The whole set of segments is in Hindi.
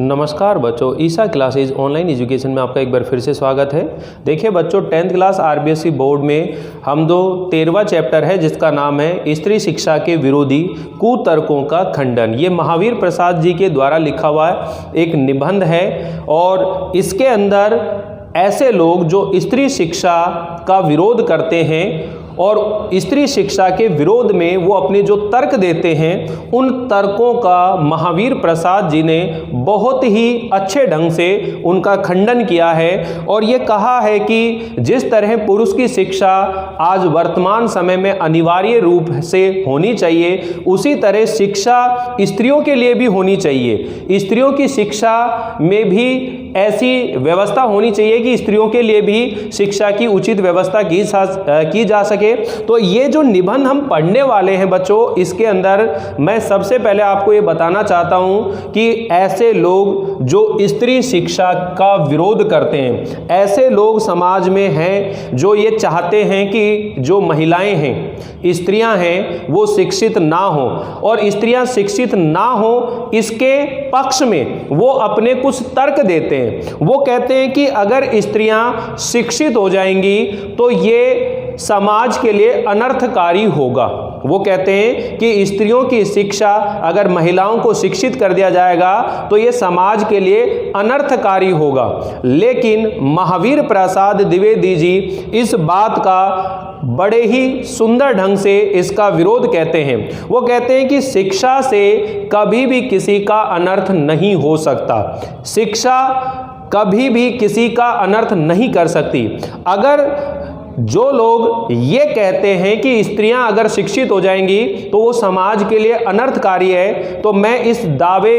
नमस्कार बच्चों, ईसा क्लासेज ऑनलाइन एजुकेशन में आपका एक बार फिर से स्वागत है। देखिए बच्चों, 10th क्लास आरबीएसई बोर्ड में हम 13वां चैप्टर है जिसका नाम है स्त्री शिक्षा के विरोधी कुतर्कों का खंडन। ये महावीर प्रसाद जी के द्वारा लिखा हुआ एक निबंध है और इसके अंदर ऐसे लोग जो स्त्री शिक्षा का विरोध करते हैं और स्त्री शिक्षा के विरोध में वो अपने जो तर्क देते हैं, उन तर्कों का महावीर प्रसाद जी ने बहुत ही अच्छे ढंग से उनका खंडन किया है और ये कहा है कि जिस तरह पुरुष की शिक्षा आज वर्तमान समय में अनिवार्य रूप से होनी चाहिए, उसी तरह शिक्षा स्त्रियों के लिए भी होनी चाहिए। स्त्रियों की शिक्षा में भी ऐसी व्यवस्था होनी चाहिए कि स्त्रियों के लिए भी शिक्षा की उचित व्यवस्था की जा सके। तो ये जो निबंध हम पढ़ने वाले हैं बच्चों, इसके अंदर मैं सबसे पहले आपको ये बताना चाहता हूं कि ऐसे लोग जो स्त्री शिक्षा का विरोध करते हैं, ऐसे लोग समाज में हैं जो ये चाहते हैं कि जो महिलाएं हैं, स्त्रियां हैं, वो शिक्षित ना हो और स्त्रियां शिक्षित ना हो इसके पक्ष में वो अपने कुछ तर्क देते हैं। वो कहते हैं कि अगर स्त्रियां शिक्षित हो जाएंगी तो ये समाज के लिए अनर्थकारी होगा। वो कहते हैं कि स्त्रियों की शिक्षा, अगर महिलाओं को शिक्षित कर दिया जाएगा तो ये समाज के लिए अनर्थकारी होगा। लेकिन महावीर प्रसाद द्विवेदी जी इस बात का बड़े ही सुंदर ढंग से इसका विरोध कहते हैं। वो कहते हैं कि शिक्षा से कभी भी किसी का अनर्थ नहीं हो सकता। शिक्षा कभी भी किसी का अनर्थ नहीं कर सकती। अगर जो लोग ये कहते हैं कि स्त्रियां अगर शिक्षित हो जाएंगी तो वो समाज के लिए अनर्थकारी है, तो मैं इस दावे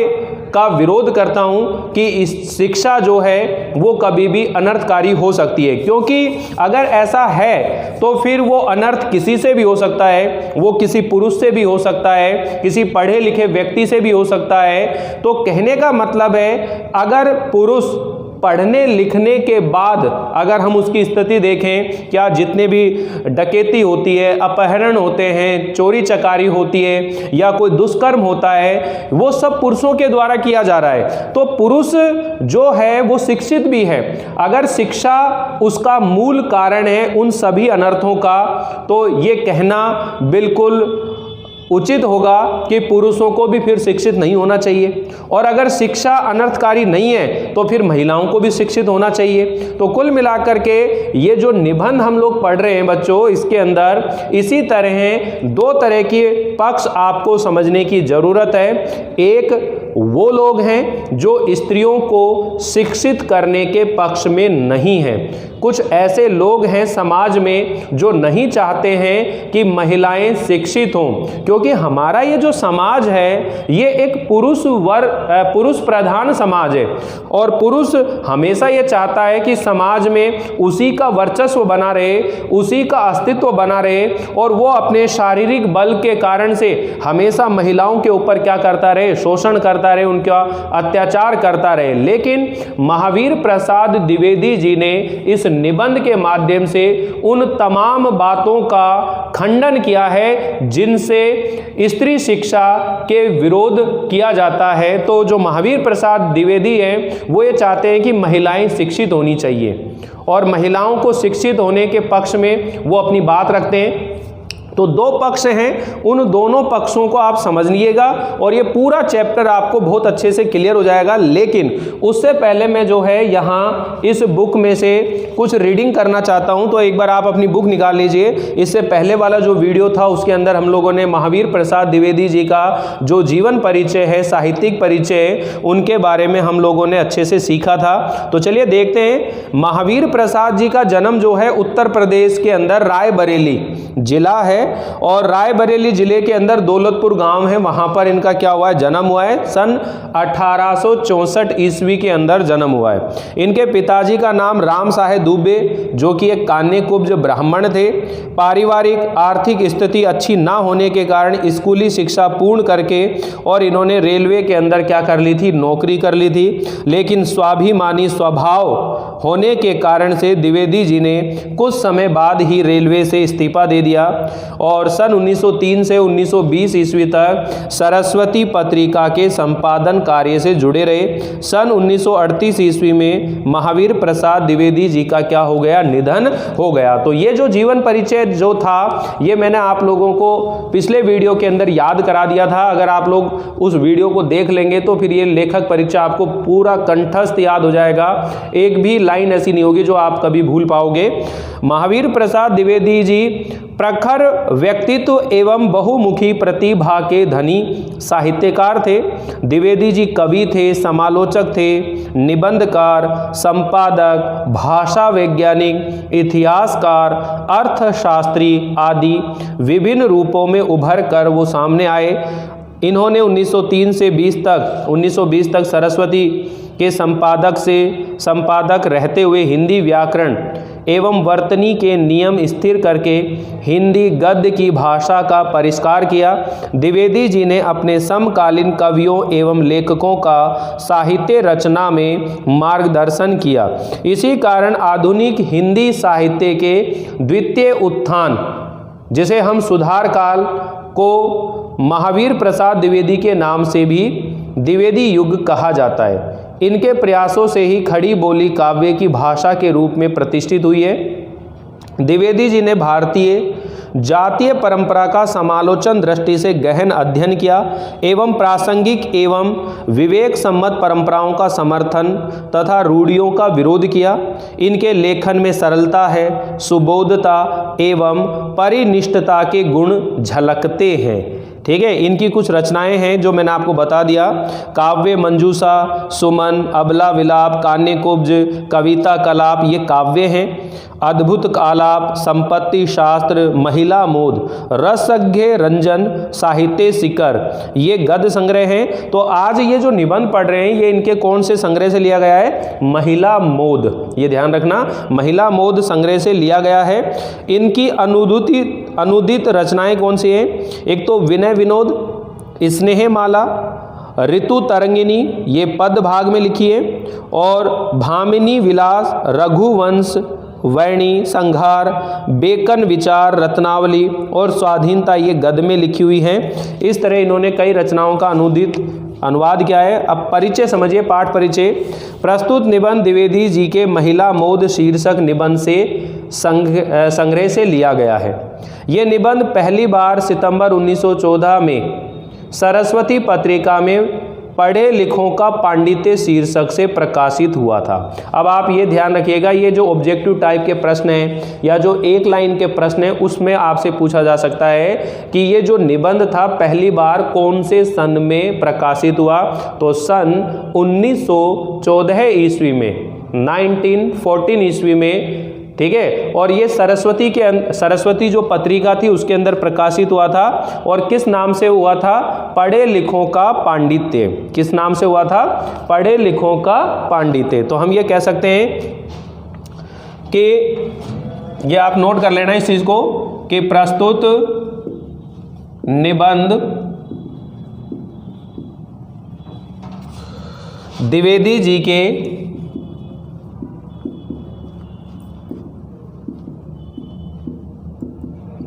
का विरोध करता हूं कि इस शिक्षा जो है वो कभी भी अनर्थकारी हो सकती है। क्योंकि अगर ऐसा है तो फिर वो अनर्थ किसी से भी हो सकता है, वो किसी पुरुष से भी हो सकता है, किसी पढ़े लिखे व्यक्ति से भी हो सकता है। तो कहने का मतलब है, अगर पुरुष पढ़ने लिखने के बाद अगर हम उसकी स्थिति देखें, क्या जितने भी डकैती होती है, अपहरण होते हैं, चोरी चकारी होती है या कोई दुष्कर्म होता है, वो सब पुरुषों के द्वारा किया जा रहा है। तो पुरुष जो है वो शिक्षित भी है। अगर शिक्षा उसका मूल कारण है उन सभी अनर्थों का, तो ये कहना बिल्कुल उचित होगा कि पुरुषों को भी फिर शिक्षित नहीं होना चाहिए। और अगर शिक्षा अनर्थकारी नहीं है तो फिर महिलाओं को भी शिक्षित होना चाहिए। तो कुल मिलाकर के ये जो निबंध हम लोग पढ़ रहे हैं बच्चों, इसके अंदर इसी तरह दो तरह के पक्ष आपको समझने की जरूरत है। एक वो लोग हैं जो स्त्रियों को शिक्षित करने के पक्ष में नहीं हैं। कुछ ऐसे लोग हैं समाज में जो नहीं चाहते हैं कि महिलाएं शिक्षित हों, क्योंकि हमारा ये जो समाज है ये एक पुरुष प्रधान समाज है और पुरुष हमेशा ये चाहता है कि समाज में उसी का वर्चस्व बना रहे, उसी का अस्तित्व बना रहे और वो अपने शारीरिक बल के कारण से हमेशा महिलाओं के ऊपर क्या करता रहे, शोषण करता रहे, उनका अत्याचार करता रहे। लेकिन महावीर प्रसाद द्विवेदी जी ने इस निबंध के माध्यम से उन तमाम बातों का खंडन किया है जिनसे स्त्री शिक्षा के विरोध किया जाता है। तो जो महावीर प्रसाद द्विवेदी हैं वो ये चाहते हैं कि महिलाएं शिक्षित होनी चाहिए और महिलाओं को शिक्षित होने के पक्ष में वो अपनी बात रखते हैं। तो दो पक्ष हैं, उन दोनों पक्षों को आप समझ लीजिएगा और ये पूरा चैप्टर आपको बहुत अच्छे से क्लियर हो जाएगा। लेकिन उससे पहले मैं जो है यहाँ इस बुक में से कुछ रीडिंग करना चाहता हूँ। तो एक बार आप अपनी बुक निकाल लीजिए। इससे पहले वाला जो वीडियो था उसके अंदर हम लोगों ने महावीर प्रसाद द्विवेदी जी का जो जीवन परिचय है, साहित्यिक परिचय, उनके बारे में हम लोगों ने अच्छे से सीखा था। तो चलिए देखते हैं। महावीर प्रसाद जी का जन्म जो है उत्तर प्रदेश के अंदर रायबरेली जिला है और रायबरेली जिले के अंदर दौलतपुर गांव है, वहां पर इनका क्या हुआ है, जन्म हुआ है। सन 1864 ईस्वी के अंदर जन्म हुआ है। इनके पिताजी का नाम राम साहेब दुबे जो कि एक कान्य कुब्ज ब्राह्मण थे। पारिवारिक आर्थिक स्थिति अच्छी ना होने के कारण स्कूली शिक्षा पूर्ण करके और इन्होंने रेलवे के अंदर क्या कर ली थी, नौकरी कर ली थी। लेकिन स्वाभिमानी स्वभाव होने के कारण से द्विवेदी जी ने कुछ समय बाद ही रेलवे से इस्तीफा दे दिया और सन 1903 से 1920 ईस्वी तक सरस्वती पत्रिका के संपादन कार्य से जुड़े रहे। सन 1938 ईस्वी में महावीर प्रसाद द्विवेदी जी का क्या हो गया, निधन हो गया। तो ये जो जीवन परिचय जो था ये मैंने आप लोगों को पिछले वीडियो के अंदर याद करा दिया था। अगर आप लोग उस वीडियो को देख लेंगे तो फिर ये लेखक परिचय आपको पूरा कंठस्थ याद हो जाएगा, एक भी लाइन ऐसी नहीं होगी जो आप कभी भूल पाओगे। महावीर प्रसाद द्विवेदी जी प्रखर व्यक्तित्व एवं बहुमुखी प्रतिभा के धनी साहित्यकार थे। द्विवेदी जी कवि थे, समालोचक थे, निबंधकार, संपादक, भाषा वैज्ञानिक, इतिहासकार, अर्थशास्त्री आदि विभिन्न रूपों में उभर कर वो सामने आए। इन्होंने 1920 तक सरस्वती के संपादक रहते हुए हिंदी व्याकरण एवं वर्तनी के नियम स्थिर करके हिंदी गद्य की भाषा का परिष्कार किया। द्विवेदी जी ने अपने समकालीन कवियों एवं लेखकों का साहित्य रचना में मार्गदर्शन किया। इसी कारण आधुनिक हिंदी साहित्य के द्वितीय उत्थान, जिसे हम सुधार काल को महावीर प्रसाद द्विवेदी के नाम से भी द्विवेदी युग कहा जाता है। इनके प्रयासों से ही खड़ी बोली काव्य की भाषा के रूप में प्रतिष्ठित हुई है। द्विवेदी जी ने भारतीय जातीय परंपरा का समालोचन दृष्टि से गहन अध्ययन किया एवं प्रासंगिक एवं विवेक सम्मत परंपराओं का समर्थन तथा रूढ़ियों का विरोध किया। इनके लेखन में सरलता है, सुबोधता एवं परिनिष्ठता के गुण झलकते हैं। ठीक है, इनकी कुछ रचनाएं हैं जो मैंने आपको बता दिया। काव्य मंजूषा, सुमन, अबला विलाप, कान्यकुब्ज, कविता कलाप, ये काव्य हैं। अद्भुत आलाप, संपत्ति शास्त्र, महिला मोद, रसज्ञ रंजन, साहित्य शिखर, ये गद्य संग्रह हैं। तो आज ये जो निबंध पढ़ रहे हैं ये इनके कौन से संग्रह से लिया गया है, महिला मोद, ये ध्यान रखना, महिला मोद संग्रह से लिया गया है। इनकी अनुदित रचनाएं कौन सी हैं, एक तो विनय विनोद, स्नेह माला, ऋतु तरंगिनी, ये पद भाग में लिखी है, और भामिनी विलास, रघुवंश, वैणी, संघार, बेकन विचार, रत्नावली और स्वाधीनता, ये गद्य में लिखी हुई हैं। इस तरह इन्होंने कई रचनाओं का अनुवाद किया है। अब परिचय समझिए, पाठ परिचय। प्रस्तुत निबंध द्विवेदी जी के महिला मोद शीर्षक निबंध से संग्रह से लिया गया है। ये निबंध पहली बार सितंबर 1914 में सरस्वती पत्रिका में पढ़े लिखों का पांडित्य शीर्षक से प्रकाशित हुआ था। अब आप ये ध्यान रखिएगा, ये जो ऑब्जेक्टिव टाइप के प्रश्न हैं या जो एक लाइन के प्रश्न हैं उसमें आपसे पूछा जा सकता है कि ये जो निबंध था पहली बार कौन से सन में प्रकाशित हुआ। तो सन 1914 ईस्वी में, 1914 ईस्वी में, ठीक है। और ये सरस्वती जो पत्रिका थी उसके अंदर प्रकाशित हुआ था। और किस नाम से हुआ था, पढ़े लिखों का पांडित्य। किस नाम से हुआ था, पढ़े लिखों का पांडित्य। तो हम ये कह सकते हैं कि ये आप नोट कर लेना इस चीज को कि प्रस्तुत निबंध द्विवेदी जी के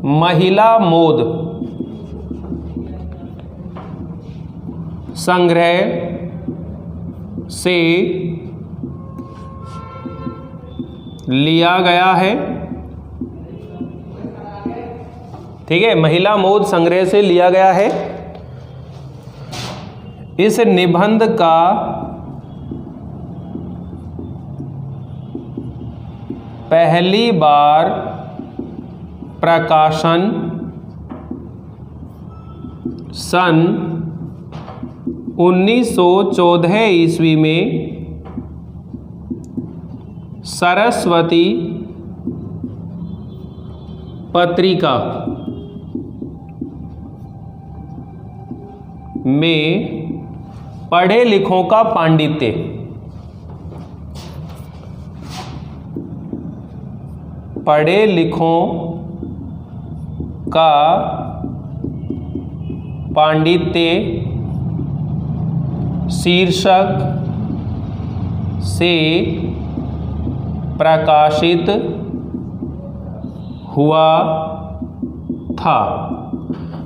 महिला मोद संग्रह से लिया गया है। ठीक है, महिला मोद संग्रह से लिया गया है। इस निबंध का पहली बार प्रकाशन सन 1914 ईस्वी में सरस्वती पत्रिका में पढ़े लिखों का पांडित्य, पढ़े लिखों का पांडित्य शीर्षक से प्रकाशित हुआ था।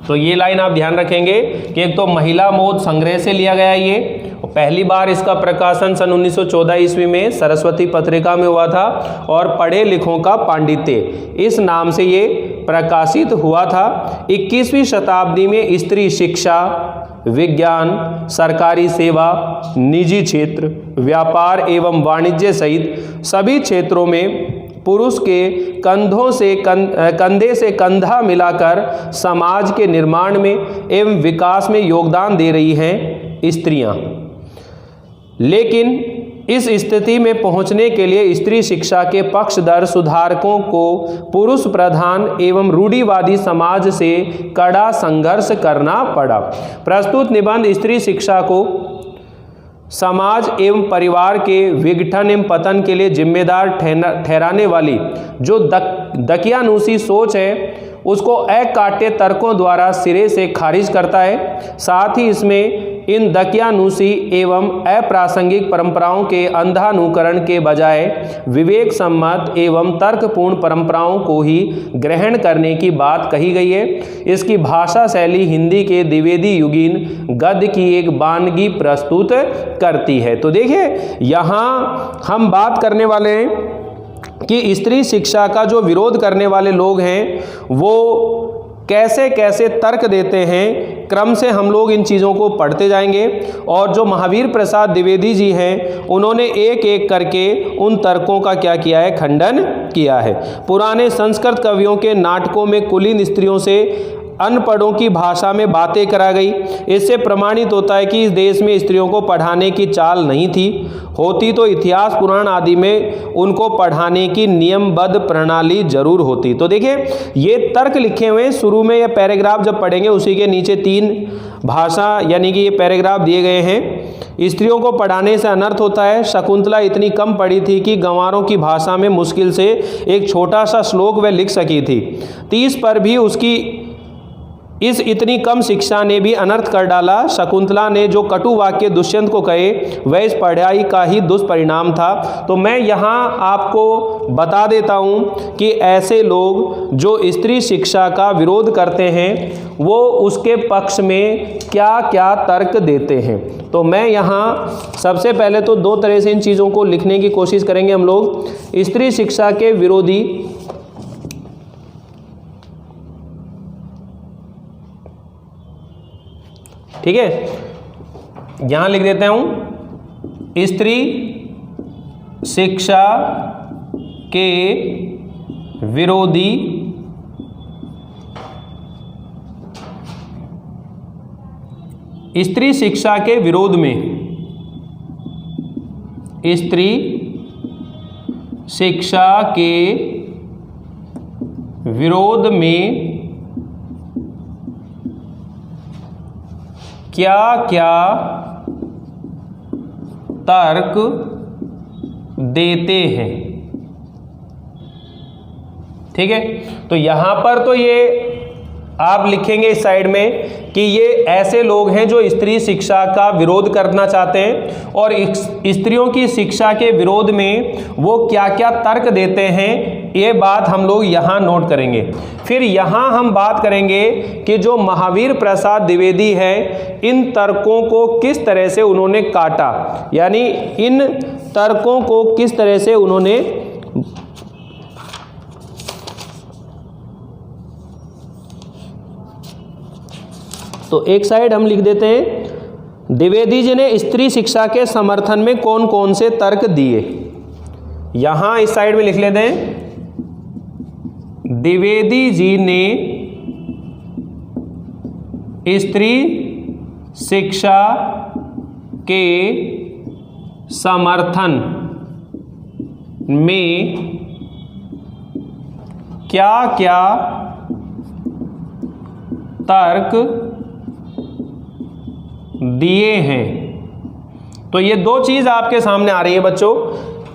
तो ये लाइन आप ध्यान रखेंगे कि एक तो महिला मोद संग्रह से लिया गया ये, पहली बार इसका प्रकाशन सन 1914 ईस्वी में सरस्वती पत्रिका में हुआ था और पढ़े लिखों का पांडित्य इस नाम से ये प्रकाशित हुआ था। 21वीं शताब्दी में स्त्री शिक्षा, विज्ञान, सरकारी सेवा, निजी क्षेत्र, व्यापार एवं वाणिज्य सहित सभी क्षेत्रों में पुरुष के कंधे से कंधा मिलाकर समाज के निर्माण में एवं विकास में योगदान दे रही हैं स्त्रियां। लेकिन इस स्थिति में पहुंचने के लिए स्त्री शिक्षा के पक्षधर सुधारकों को पुरुष प्रधान एवं रूढ़िवादी समाज से कड़ा संघर्ष करना पड़ा। प्रस्तुत निबंध स्त्री शिक्षा को समाज एवं परिवार के विघटन एवं पतन के लिए जिम्मेदार ठहराने वाली जो दकियानूसी सोच है उसको अकाट्य तर्कों द्वारा सिरे से खारिज करता है। साथ ही इसमें इन दकियानूसी एवं अप्रासंगिक परंपराओं के अंधानुकरण के बजाय विवेक सम्मत एवं तर्कपूर्ण परंपराओं को ही ग्रहण करने की बात कही गई है। इसकी भाषा शैली हिंदी के द्विवेदी युगीन गद्य की एक वानगी प्रस्तुत करती है। तो देखिए यहाँ हम बात करने वाले हैं कि स्त्री शिक्षा का जो विरोध करने वाले लोग हैं वो कैसे कैसे तर्क देते हैं। क्रम से हम लोग इन चीज़ों को पढ़ते जाएंगे और जो महावीर प्रसाद द्विवेदी जी हैं उन्होंने एक एक करके उन तर्कों का क्या किया है, खंडन किया है। पुराने संस्कृत कवियों के नाटकों में कुलीन स्त्रियों से अनपढ़ों की भाषा में बातें करा गई। इससे प्रमाणित होता है कि इस देश में स्त्रियों को पढ़ाने की चाल नहीं थी, होती तो इतिहास पुराण आदि में उनको पढ़ाने की नियमबद्ध प्रणाली जरूर होती। तो देखिए ये तर्क लिखे हुए हैं, शुरू में ये पैराग्राफ जब पढ़ेंगे उसी के नीचे 3 भाषा यानी कि ये पैराग्राफ दिए गए हैं। स्त्रियों को पढ़ाने से अनर्थ होता है। शकुंतला इतनी कम पढ़ी थी कि गंवारों की भाषा में मुश्किल से एक छोटा सा श्लोक वह लिख सकी थी। 30 पर भी उसकी इस इतनी कम शिक्षा ने भी अनर्थ कर डाला। शकुंतला ने जो कटु वाक्य दुष्यंत को कहे वह इस पढ़ाई का ही दुष्परिणाम था। तो मैं यहाँ आपको बता देता हूँ कि ऐसे लोग जो स्त्री शिक्षा का विरोध करते हैं वो उसके पक्ष में क्या क्या तर्क देते हैं। तो मैं यहाँ सबसे पहले तो 2 तरह से इन चीज़ों को लिखने की कोशिश करेंगे हम लोग। स्त्री शिक्षा के विरोधी ठीक है, यहां लिख देते हूं स्त्री शिक्षा के विरोधी स्त्री शिक्षा के विरोध में स्त्री शिक्षा के विरोध में क्या क्या तर्क देते हैं। ठीक है, तो यहां पर तो ये आप लिखेंगे इस साइड में कि ये ऐसे लोग हैं जो स्त्री शिक्षा का विरोध करना चाहते हैं और स्त्रियों की शिक्षा के विरोध में वो क्या क्या तर्क देते हैं, ये बात हम लोग यहाँ नोट करेंगे। फिर यहाँ हम बात करेंगे कि जो महावीर प्रसाद द्विवेदी हैं इन तर्कों को किस तरह से उन्होंने काटा, यानी इन तर्कों को किस तरह से उन्होंने तो एक साइड हम लिख देते हैं द्विवेदी जी ने स्त्री शिक्षा के समर्थन में कौन कौन से तर्क दिए। यहां इस साइड में लिख लेते हैं द्विवेदी जी ने स्त्री शिक्षा के समर्थन में क्या क्या तर्क दिए हैं। तो ये 2 चीज आपके सामने आ रही है बच्चों।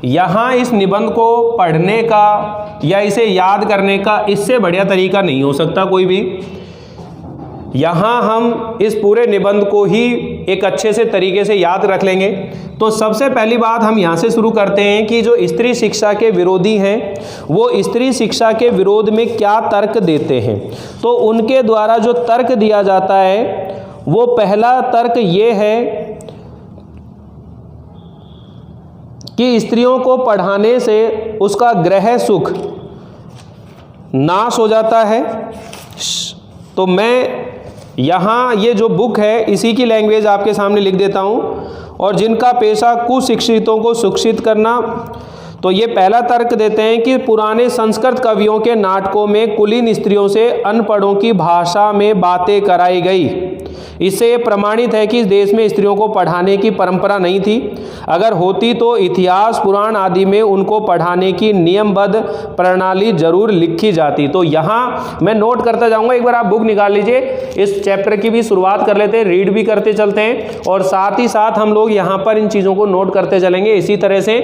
यहां इस निबंध को पढ़ने का या इसे याद करने का इससे बढ़िया तरीका नहीं हो सकता कोई भी। यहाँ हम इस पूरे निबंध को ही एक अच्छे से तरीके से याद रख लेंगे। तो सबसे पहली बात हम यहाँ से शुरू करते हैं कि जो स्त्री शिक्षा के विरोधी हैं वो स्त्री शिक्षा के विरोध में क्या तर्क देते हैं। तो उनके द्वारा जो तर्क दिया जाता है वो पहला तर्क ये है कि स्त्रियों को पढ़ाने से उसका गृह सुख नाश हो जाता है। तो मैं यहाँ ये जो बुक है इसी की लैंग्वेज आपके सामने लिख देता हूँ। और जिनका पेशा कुशिक्षितों को शिक्षित करना, तो ये पहला तर्क देते हैं कि पुराने संस्कृत कवियों के नाटकों में कुलीन स्त्रियों से अनपढ़ों की भाषा में बातें कराई गई। इससे ये प्रमाणित है कि इस देश में स्त्रियों को पढ़ाने की परंपरा नहीं थी। अगर होती तो इतिहास पुराण आदि में उनको पढ़ाने की नियमबद्ध प्रणाली जरूर लिखी जाती। तो यहाँ मैं नोट करता जाऊँगा, एक बार आप बुक निकाल लीजिए, इस चैप्टर की भी शुरुआत कर लेते हैं, रीड भी करते चलते हैं और साथ ही साथ हम लोग यहाँ पर इन चीज़ों को नोट करते चलेंगे इसी तरह से,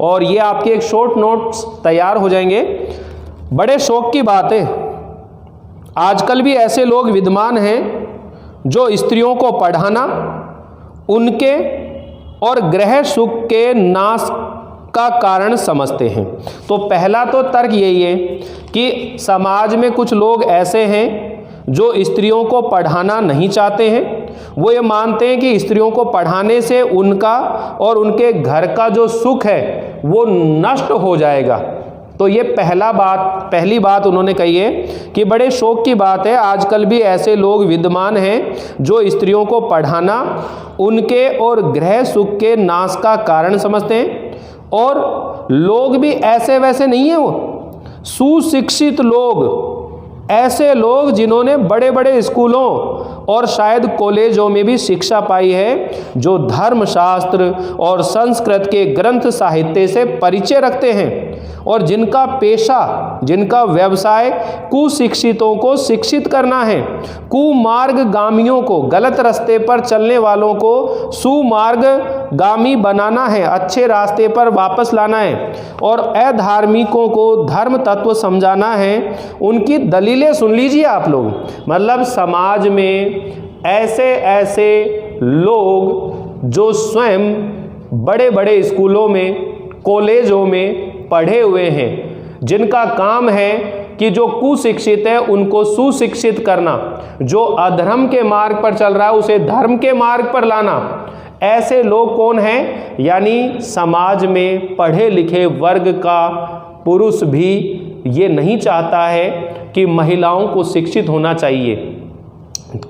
और ये आपके एक शॉर्ट नोट्स तैयार हो जाएंगे। बड़े शौक की बात है, आजकल भी ऐसे लोग विद्यमान हैं जो स्त्रियों को पढ़ाना उनके और गृह सुख के नाश का कारण समझते हैं। तो पहला तो तर्क यही है कि समाज में कुछ लोग ऐसे हैं जो स्त्रियों को पढ़ाना नहीं चाहते हैं। वो ये मानते हैं कि स्त्रियों को पढ़ाने से उनका और उनके घर का जो सुख है वो नष्ट हो जाएगा। तो ये पहली बात उन्होंने कही है कि बड़े शौक की बात है, आजकल भी ऐसे लोग विद्यमान हैं जो स्त्रियों को पढ़ाना उनके और गृह सुख के नाश का कारण समझते हैं। और लोग भी ऐसे वैसे नहीं हैं, वो सुशिक्षित लोग, ऐसे लोग जिन्होंने बड़े बड़े स्कूलों और शायद कॉलेजों में भी शिक्षा पाई है, जो धर्मशास्त्र और संस्कृत के ग्रंथ साहित्य से परिचय रखते हैं और जिनका पेशा, जिनका व्यवसाय कुशिक्षितों को शिक्षित करना है, कुमार्गगामियों को, गलत रास्ते पर चलने वालों को सुमार्गगामी बनाना है, अच्छे रास्ते पर वापस लाना है और अधार्मिकों को धर्म तत्व समझाना है। उनकी दलीलें सुन लीजिए आप लोग। मतलब समाज में ऐसे ऐसे लोग जो स्वयं बड़े बड़े स्कूलों में, कॉलेजों में पढ़े हुए हैं, जिनका काम है कि जो कुशिक्षित है उनको सुशिक्षित करना, जो अधर्म के मार्ग पर चल रहा है उसे धर्म के मार्ग पर लाना। ऐसे लोग कौन हैं? यानी समाज में पढ़े लिखे वर्ग का पुरुष भी ये नहीं चाहता है कि महिलाओं को शिक्षित होना चाहिए।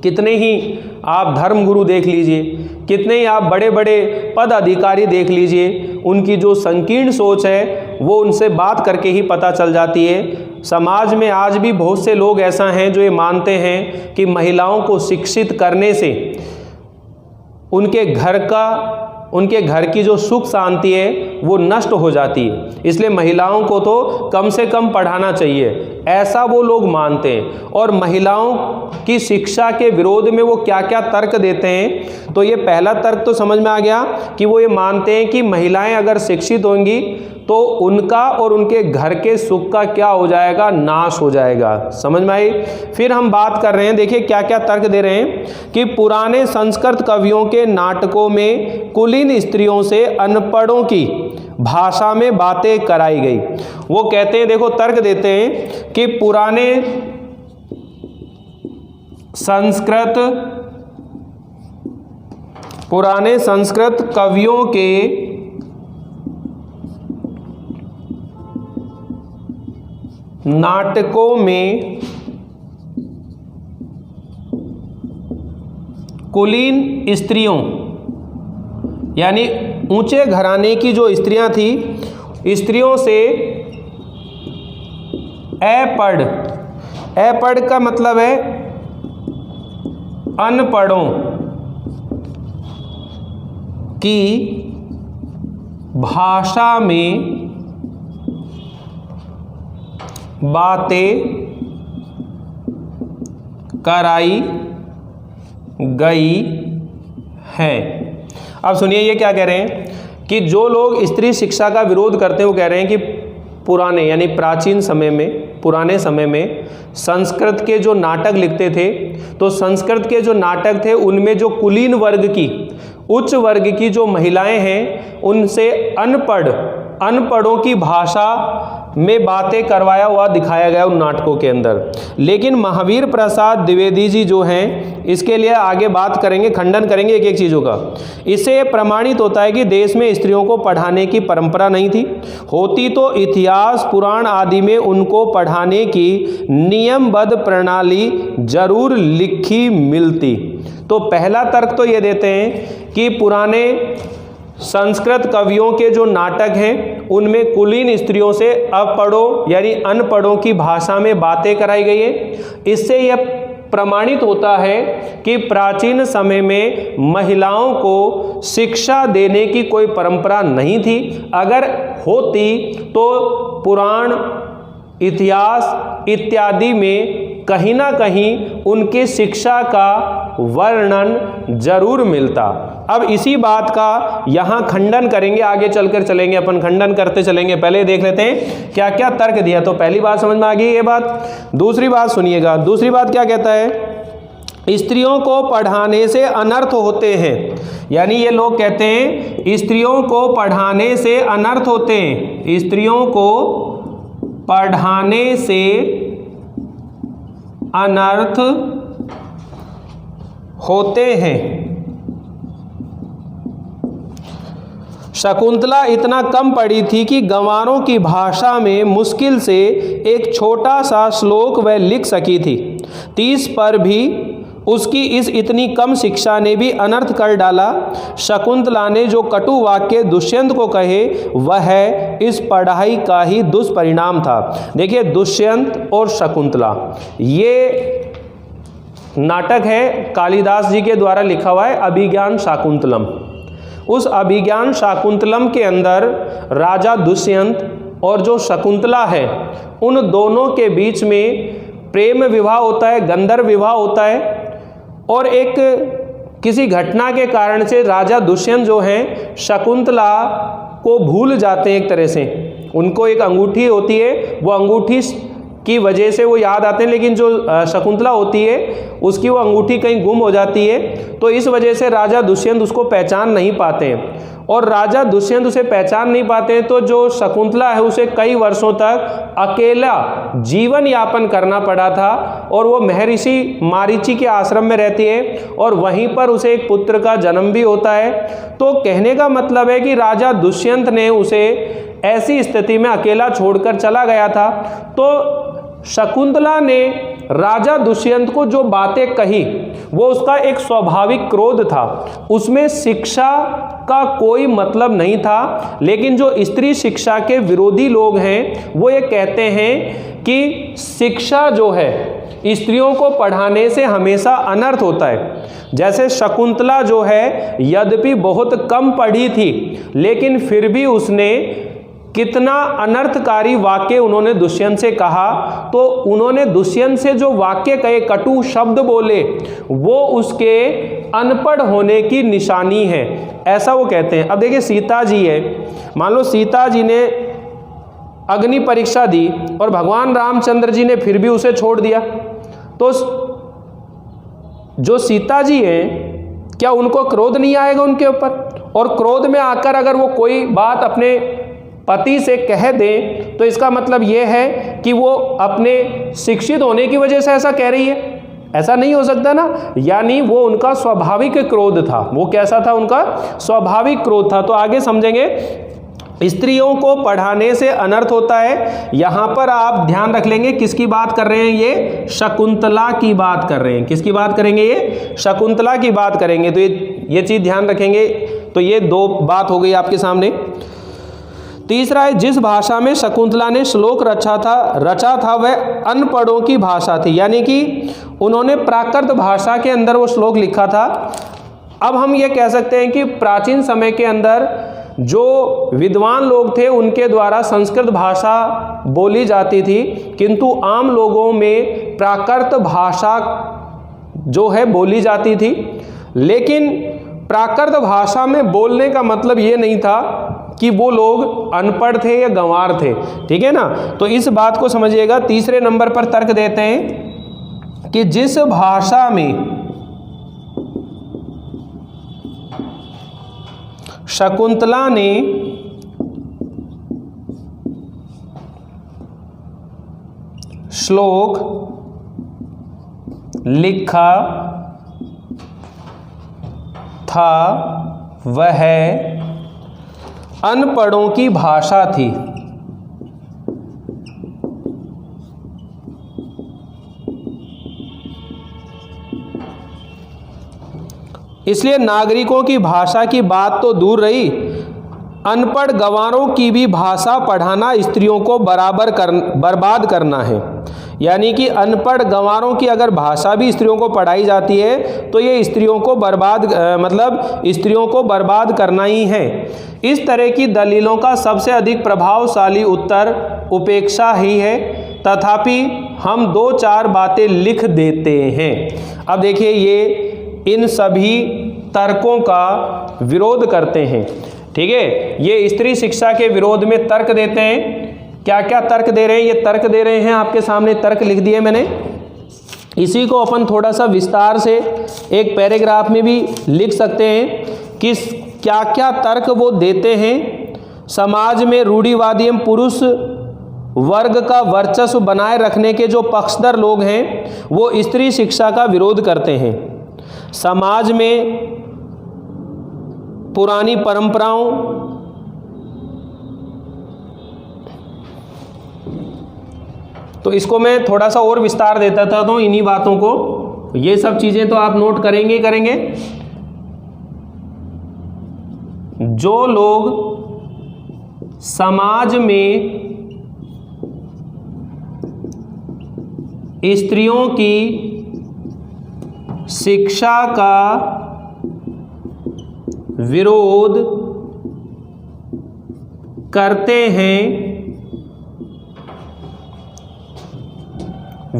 कितने ही आप धर्म गुरु देख लीजिए, कितने ही आप बड़े बड़े पद अधिकारी देख लीजिए, उनकी जो संकीर्ण सोच है वो उनसे बात करके ही पता चल जाती है। समाज में आज भी बहुत से लोग ऐसा हैं जो ये मानते हैं कि महिलाओं को शिक्षित करने से उनके घर की जो सुख शांति है वो नष्ट हो जाती है, इसलिए महिलाओं को तो कम से कम पढ़ाना चाहिए, ऐसा वो लोग मानते हैं। और महिलाओं की शिक्षा के विरोध में वो क्या क्या तर्क देते हैं, तो ये पहला तर्क तो समझ में आ गया कि वो ये मानते हैं कि महिलाएं अगर शिक्षित होंगी तो उनका और उनके घर के सुख का क्या हो जाएगा? नाश हो जाएगा। समझ में आई? फिर हम बात कर रहे हैं, देखिए क्या क्या तर्क दे रहे हैं कि पुराने संस्कृत कवियों के नाटकों में कुलीन स्त्रियों से अनपढ़ों की भाषा में बातें कराई गई। वो कहते हैं, देखो तर्क देते हैं कि पुराने संस्कृत कवियों के नाटकों में कुलीन स्त्रियों यानी ऊंचे घराने की जो स्त्रियां थी, स्त्रियों से अपढ़ का मतलब है अनपढ़ों की भाषा में बातें कराई गई हैं। अब सुनिए ये क्या कह रहे हैं कि जो लोग स्त्री शिक्षा का विरोध करते हैं वो कह रहे हैं कि पुराने यानी प्राचीन समय में, पुराने समय में संस्कृत के जो नाटक लिखते थे, तो संस्कृत के जो नाटक थे उनमें जो कुलीन वर्ग की, उच्च वर्ग की जो महिलाएं हैं उनसे अनपढ़ों की भाषा में बातें करवाया हुआ दिखाया गया उन नाटकों के अंदर। लेकिन महावीर प्रसाद द्विवेदी जी जो हैं इसके लिए आगे बात करेंगे, खंडन करेंगे एक एक चीज़ों का। इससे प्रमाणित होता है कि देश में स्त्रियों को पढ़ाने की परंपरा नहीं थी, होती तो इतिहास पुराण आदि में उनको पढ़ाने की नियमबद्ध प्रणाली जरूर लिखी मिलती। तो पहला तर्क तो ये देते हैं कि पुराने संस्कृत कवियों के जो नाटक हैं उनमें कुलीन स्त्रियों से अपढ़ों यानी अनपढ़ों की भाषा में बातें कराई गई है। इससे यह प्रमाणित होता है कि प्राचीन समय में महिलाओं को शिक्षा देने की कोई परंपरा नहीं थी। अगर होती तो पुराण, इतिहास इत्यादि में कहीं ना कहीं उनकी शिक्षा का वर्णन जरूर मिलता। अब इसी बात का यहाँ खंडन करेंगे, आगे चलकर चलेंगे, अपन खंडन करते चलेंगे। पहले देख लेते हैं क्या क्या तर्क दिया। तो पहली बात समझ में आ गई ये बात। दूसरी बात सुनिएगा, दूसरी बात क्या कहता है, स्त्रियों को पढ़ाने से अनर्थ होते हैं। यानी ये लोग कहते हैं स्त्रियों को पढ़ाने से अनर्थ होते हैं, स्त्रियों को पढ़ाने से अनर्थ होते हैं। शकुंतला इतना कम पढ़ी थी कि गंवारों की भाषा में मुश्किल से एक छोटा सा श्लोक वह लिख सकी थी। 30 पर भी उसकी इस इतनी कम शिक्षा ने भी अनर्थ कर डाला। शकुंतला ने जो कटु वाक्य दुष्यंत को कहे वह इस पढ़ाई का ही दुष्परिणाम था। देखिए, दुष्यंत और शकुंतला ये नाटक है कालिदास जी के द्वारा लिखा हुआ है, अभिज्ञान शाकुंतलम। उस अभिज्ञान शाकुंतलम के अंदर राजा दुष्यंत और जो शकुंतला है उन दोनों के बीच में प्रेम विवाह होता है, गंधर्व विवाह होता है। और एक किसी घटना के कारण से राजा दुष्यंत जो हैं शकुंतला को भूल जाते हैं एक तरह से। उनको एक अंगूठी होती है, वो अंगूठी की वजह से वो याद आते हैं, लेकिन जो शकुंतला होती है उसकी वो अंगूठी कहीं गुम हो जाती है। तो इस वजह से राजा दुष्यंत उसको पहचान नहीं पाते हैं। और राजा दुष्यंत उसे पहचान नहीं पाते हैं तो जो शकुंतला है उसे कई वर्षों तक अकेला जीवन यापन करना पड़ा था। और वो महर्षि मारीची के आश्रम में रहती है और वहीं पर उसे एक पुत्र का जन्म भी होता है। तो कहने का मतलब है कि राजा दुष्यंत ने उसे ऐसी स्थिति में अकेला छोड़कर चला गया था। तो शकुंतला ने राजा दुष्यंत को जो बातें कही वो उसका एक स्वाभाविक क्रोध था, उसमें शिक्षा का कोई मतलब नहीं था। लेकिन जो स्त्री शिक्षा के विरोधी लोग हैं वो ये कहते हैं कि शिक्षा जो है स्त्रियों को पढ़ाने से हमेशा अनर्थ होता है। जैसे शकुंतला जो है यद्यपि बहुत कम पढ़ी थी लेकिन फिर भी उसने कितना अनर्थकारी वाक्य उन्होंने दुष्यंत से कहा। तो उन्होंने दुष्यंत से जो वाक्य कहे, कटु शब्द बोले, वो उसके अनपढ़ होने की निशानी है, ऐसा वो कहते हैं। अब देखिए, सीता जी है, मान लो सीता जी ने अग्नि परीक्षा दी और भगवान रामचंद्र जी ने फिर भी उसे छोड़ दिया। तो जो सीता जी हैं क्या उनको क्रोध नहीं आएगा उनके ऊपर? और क्रोध में आकर अगर वो कोई बात अपने पति से कह दें तो इसका मतलब ये है कि वो अपने शिक्षित होने की वजह से ऐसा कह रही है। ऐसा नहीं हो सकता ना। यानी वो उनका स्वाभाविक क्रोध था। वो कैसा था? उनका स्वाभाविक क्रोध था। तो आगे समझेंगे, स्त्रियों को पढ़ाने से अनर्थ होता है। यहाँ पर आप ध्यान रख लेंगे किसकी बात कर रहे हैं, ये शकुंतला की बात कर रहे हैं। किसकी बात करेंगे? ये शकुंतला की बात करेंगे। तो ये चीज़ ध्यान रखेंगे। तो ये दो बात हो गई आपके सामने। तीसरा है, जिस भाषा में शकुंतला ने श्लोक रचा था वह अनपढ़ों की भाषा थी। यानी कि उन्होंने प्राकृत भाषा के अंदर वो श्लोक लिखा था। अब हम ये कह सकते हैं कि प्राचीन समय के अंदर जो विद्वान लोग थे उनके द्वारा संस्कृत भाषा बोली जाती थी, किंतु आम लोगों में प्राकृत भाषा जो है बोली जाती थी। लेकिन प्राकृत भाषा में बोलने का मतलब ये नहीं था कि वो लोग अनपढ़ थे या गंवार थे, ठीक है ना। तो इस बात को समझिएगा। तीसरे नंबर पर तर्क देते हैं कि जिस भाषा में शकुंतला ने श्लोक लिखा था वह अनपढ़ों की भाषा थी। इसलिए नागरिकों की भाषा की बात तो दूर रही, अनपढ़ गंवारों की भी भाषा पढ़ाना स्त्रियों को बर्बाद करना है। यानी कि अनपढ़ गंवारों की अगर भाषा भी स्त्रियों को पढ़ाई जाती है तो ये स्त्रियों को स्त्रियों को बर्बाद करना ही है। इस तरह की दलीलों का सबसे अधिक प्रभावशाली उत्तर उपेक्षा ही है, तथापि हम 2-4 बातें लिख देते हैं। अब देखिए, ये इन सभी तर्कों का विरोध करते हैं, ठीक है। ये स्त्री शिक्षा के विरोध में तर्क देते हैं। क्या क्या तर्क दे रहे हैं? ये तर्क दे रहे हैं, आपके सामने तर्क लिख दिए मैंने। इसी को अपन थोड़ा सा विस्तार से एक पैराग्राफ में भी लिख सकते हैं कि क्या क्या तर्क वो देते हैं। समाज में रूढ़िवादी एवं पुरुष वर्ग का वर्चस्व बनाए रखने के जो पक्षधर लोग हैं वो स्त्री शिक्षा का विरोध करते हैं। समाज में पुरानी परंपराओं तो इसको मैं थोड़ा सा और विस्तार देता था तो इन्हीं बातों को, ये सब चीजें तो आप नोट करेंगे। जो लोग समाज में स्त्रियों की शिक्षा का विरोध करते हैं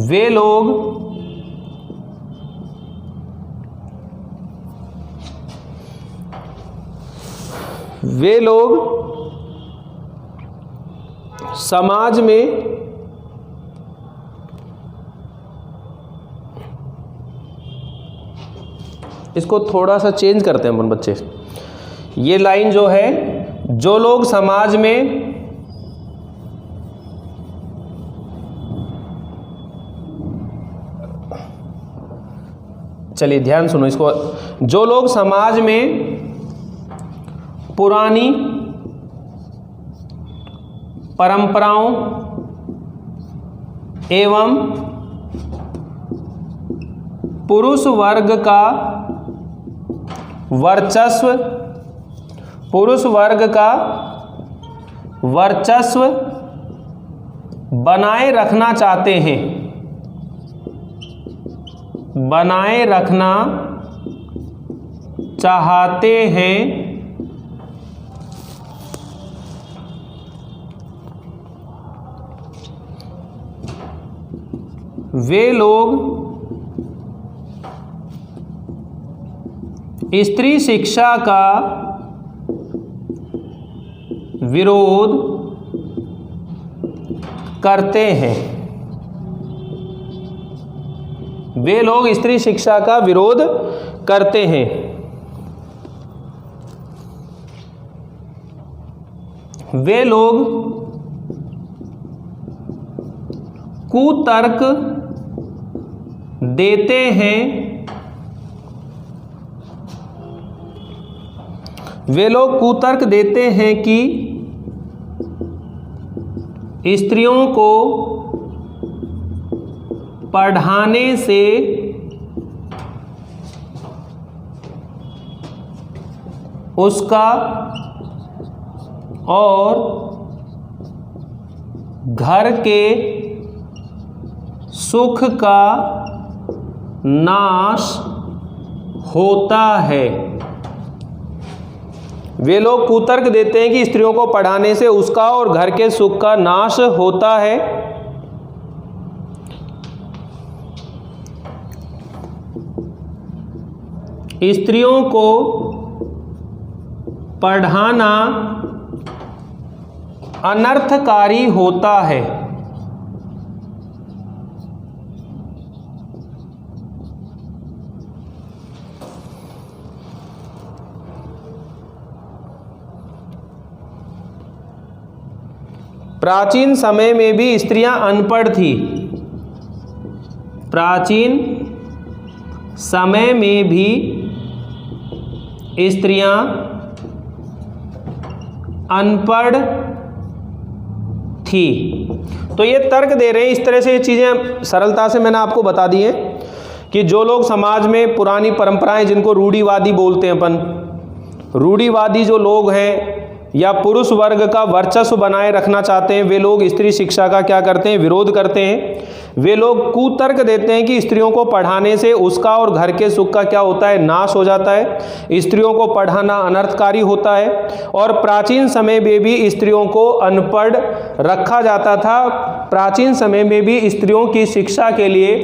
वे लोग समाज में इसको थोड़ा सा चेंज करते हैं अपन बच्चे। ये लाइन जो है, जो लोग समाज में चलिए ध्यान सुनो इसको। जो लोग समाज में पुरानी परंपराओं एवं पुरुष वर्ग का वर्चस्व बनाए रखना चाहते हैं, वे लोग स्त्री शिक्षा का विरोध करते हैं। वे लोग स्त्री शिक्षा का विरोध करते हैं। वे लोग कुतर्क देते हैं। वे लोग कुतर्क देते हैं कि स्त्रियों को पढ़ाने से उसका और घर के सुख का नाश होता है। वे लोग कुतर्क देते हैं कि स्त्रियों को पढ़ाने से उसका और घर के सुख का नाश होता है। स्त्रियों को पढ़ाना अनर्थकारी होता है। प्राचीन समय में भी स्त्रियां अनपढ़ थी। प्राचीन समय में भी स्त्रियां अनपढ़ थी। तो ये तर्क दे रहे हैं, इस तरह से ये चीज़ें सरलता से मैंने आपको बता दी हैं कि जो लोग समाज में पुरानी परंपराएं, जिनको रूढ़िवादी बोलते हैं अपन, रूढ़िवादी जो लोग हैं या पुरुष वर्ग का वर्चस्व बनाए रखना चाहते हैं, वे लोग स्त्री शिक्षा का क्या करते हैं, विरोध करते हैं। वे लोग कुतर्क देते हैं कि स्त्रियों को पढ़ाने से उसका और घर के सुख का क्या होता है, नाश हो जाता है। स्त्रियों को पढ़ाना अनर्थकारी होता है। और प्राचीन समय में भी स्त्रियों को अनपढ़ रखा जाता था। प्राचीन समय में भी स्त्रियों की शिक्षा के लिए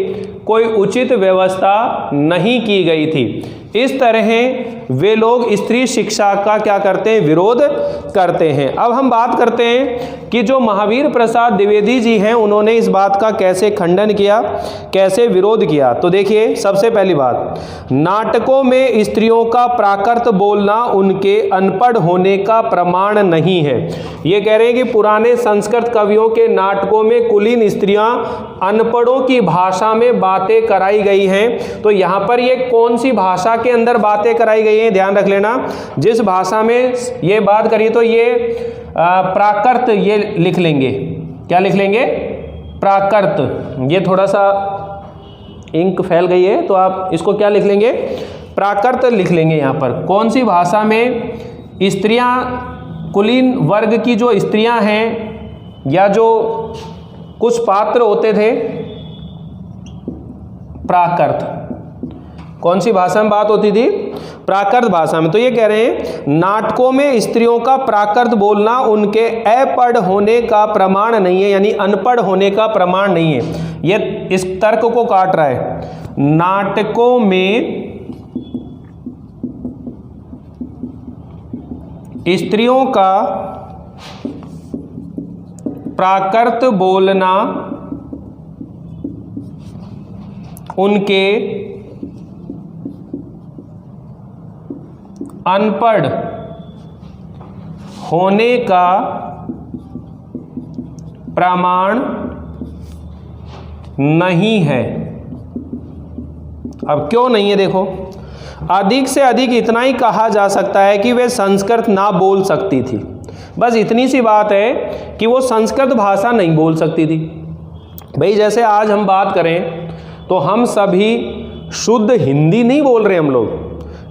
कोई उचित व्यवस्था नहीं की गई थी। इस तरह वे लोग स्त्री शिक्षा का क्या करते हैं, विरोध करते हैं। अब हम बात करते हैं कि जो महावीर प्रसाद द्विवेदी जी हैं, उन्होंने इस बात का कैसे खंडन किया, कैसे विरोध किया। तो देखिए, सबसे पहली बात, नाटकों में स्त्रियों का प्राकृत बोलना उनके अनपढ़ होने का प्रमाण नहीं है। ये कह रहे हैं कि पुराने संस्कृत कवियों के नाटकों में कुलीन स्त्रियां अनपढ़ों की भाषा में बातें कराई गई हैं। तो यहाँ पर ये कौन सी भाषा के अंदर बातें कराई गई हैं, ध्यान रख लेना। जिस भाषा में ये बात करिए तो ये प्राकृत ये लिख लेंगे। क्या लिख लेंगे, प्राकृत। ये थोड़ा सा इंक फैल गई है तो आप इसको क्या लिख लेंगे, प्राकृत लिख लेंगे। यहाँ पर कौन सी भाषा में स्त्रियां, कुलीन वर्ग की जो स्त्रियां हैं या जो कुछ पात्र होते थे, प्राकृत। कौन सी भाषा में बात होती थी, प्राकृत भाषा में। तो ये कह रहे हैं नाटकों में स्त्रियों का प्राकृत बोलना उनके अपढ़ होने का प्रमाण नहीं है, यानी अनपढ़ होने का प्रमाण नहीं है। ये इस तर्क को काट रहा है। नाटकों में स्त्रियों का प्राकृत बोलना उनके अनपढ़ होने का प्रमाण नहीं है। अब क्यों नहीं है, देखो, अधिक से अधिक इतना ही कहा जा सकता है कि वे संस्कृत ना बोल सकती थी। बस इतनी सी बात है कि वो संस्कृत भाषा नहीं बोल सकती थी। भाई जैसे आज हम बात करें तो हम सभी शुद्ध हिंदी नहीं बोल रहे। हम लोग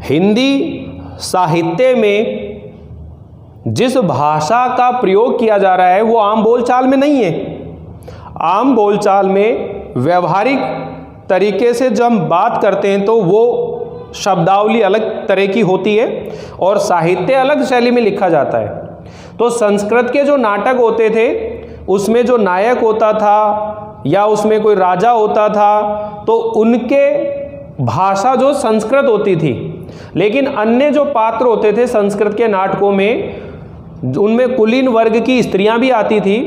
हिंदी साहित्य में जिस भाषा का प्रयोग किया जा रहा है वो आम बोलचाल में नहीं है। आम बोलचाल में व्यवहारिक तरीके से जब हम बात करते हैं तो वो शब्दावली अलग तरह की होती है और साहित्य अलग शैली में लिखा जाता है। तो संस्कृत के जो नाटक होते थे उसमें जो नायक होता था या उसमें कोई राजा होता था तो उनके भाषा जो संस्कृत होती थी। लेकिन अन्य जो पात्र होते थे संस्कृत के नाटकों में, उनमें कुलीन वर्ग की स्त्रियां भी आती थी,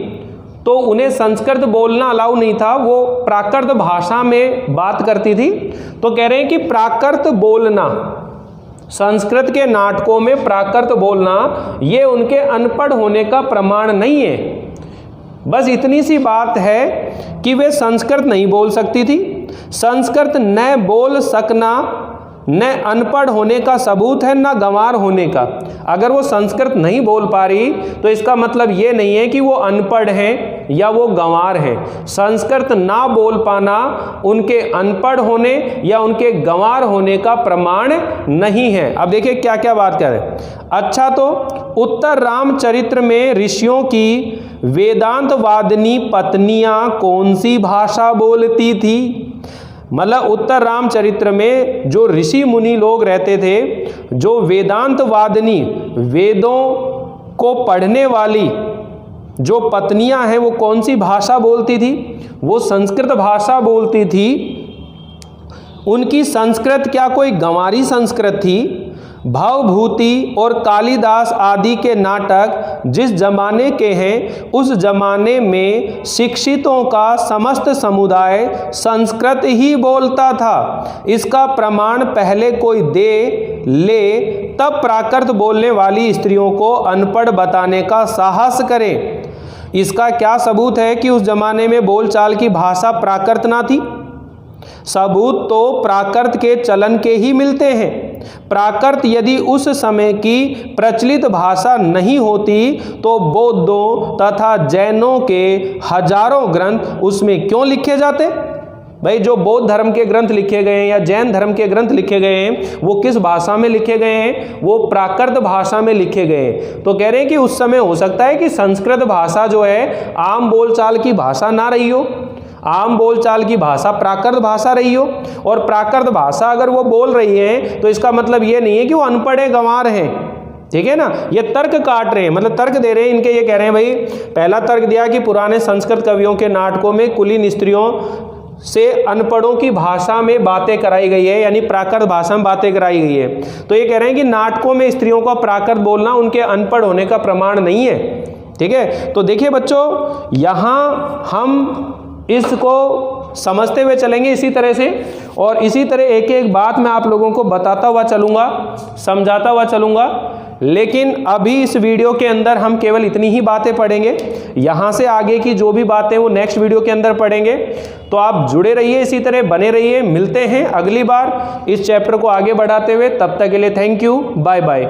तो उन्हें संस्कृत बोलना अलाउ नहीं था, वो प्राकृत भाषा में बात करती थी। तो कह रहे हैं कि प्राकृत बोलना, संस्कृत के नाटकों में प्राकृत बोलना, ये उनके अनपढ़ होने का प्रमाण नहीं है। बस इतनी सी बात है कि वे संस्कृत नहीं बोल सकती थी। संस्कृत न बोल सकना न अनपढ़ होने का सबूत है, न गंवार होने का। अगर वो संस्कृत नहीं बोल पा रही तो इसका मतलब ये नहीं है कि वो अनपढ़ हैं या वो गंवार हैं। संस्कृत ना बोल पाना उनके अनपढ़ होने या उनके गंवार होने का प्रमाण नहीं है। अब देखिए क्या क्या बात कर रहे हैं। अच्छा, तो उत्तर रामचरित्र में ऋषियों की वेदांतवादिनी पत्नियां कौन सी भाषा बोलती थी? मतलब उत्तर रामचरित्र में जो ऋषि मुनि लोग रहते थे, जो वेदांतवादिनी, वेदों को पढ़ने वाली जो पत्नियां हैं, वो कौन सी भाषा बोलती थी? वो संस्कृत भाषा बोलती थी। उनकी संस्कृत क्या कोई गंवारी संस्कृत थी? भवभूति और कालिदास आदि के नाटक जिस जमाने के हैं उस जमाने में शिक्षितों का समस्त समुदाय संस्कृत ही बोलता था। इसका प्रमाण पहले कोई दे ले तब प्राकृत बोलने वाली स्त्रियों को अनपढ़ बताने का साहस करें। इसका क्या सबूत है कि उस जमाने में बोलचाल की भाषा प्राकृत ना थी? सबूत तो प्राकृत के चलन के ही मिलते हैं। प्राकृत यदि उस समय की प्रचलित भाषा नहीं होती तो बौद्धों तथा जैनों के हजारों ग्रंथ उसमें क्यों लिखे जाते? भाई, जो बौद्ध धर्म के ग्रंथ लिखे गए हैं या जैन धर्म के ग्रंथ लिखे गए हैं वो किस भाषा में लिखे गए हैं? वो प्राकृत भाषा में लिखे गए हैं। तो कह रहे हैं कि उस समय हो सकता है कि संस्कृत भाषा जो है आम बोलचाल की भाषा ना रही हो, आम बोलचाल की भाषा प्राकृत भाषा रही हो। और प्राकृत भाषा अगर वो बोल रही है तो इसका मतलब ये नहीं है कि वो अनपढ़ गंवार हैं, ठीक है ना। ये तर्क काट रहे हैं, मतलब तर्क दे रहे हैं इनके। ये कह रहे हैं भाई, पहला तर्क दिया कि पुराने संस्कृत कवियों के नाटकों में कुलीन स्त्रियों से अनपढ़ों की भाषा में बातें कराई गई है, यानी प्राकृत भाषा में बातें कराई गई है। तो ये कह रहे हैं कि नाटकों में स्त्रियों का प्राकृत बोलना उनके अनपढ़ होने का प्रमाण नहीं है, ठीक है। तो देखिए बच्चों, यहाँ हम इसको समझते हुए चलेंगे इसी तरह से, और इसी तरह एक एक बात मैं आप लोगों को बताता हुआ चलूँगा, समझाता हुआ चलूँगा। लेकिन अभी इस वीडियो के अंदर हम केवल इतनी ही बातें पढ़ेंगे। यहाँ से आगे की जो भी बातें वो नेक्स्ट वीडियो के अंदर पढ़ेंगे। तो आप जुड़े रहिए, इसी तरह बने रहिए। मिलते हैं अगली बार इस चैप्टर को आगे बढ़ाते हुए। तब तक के लिए थैंक यू, बाय बाय।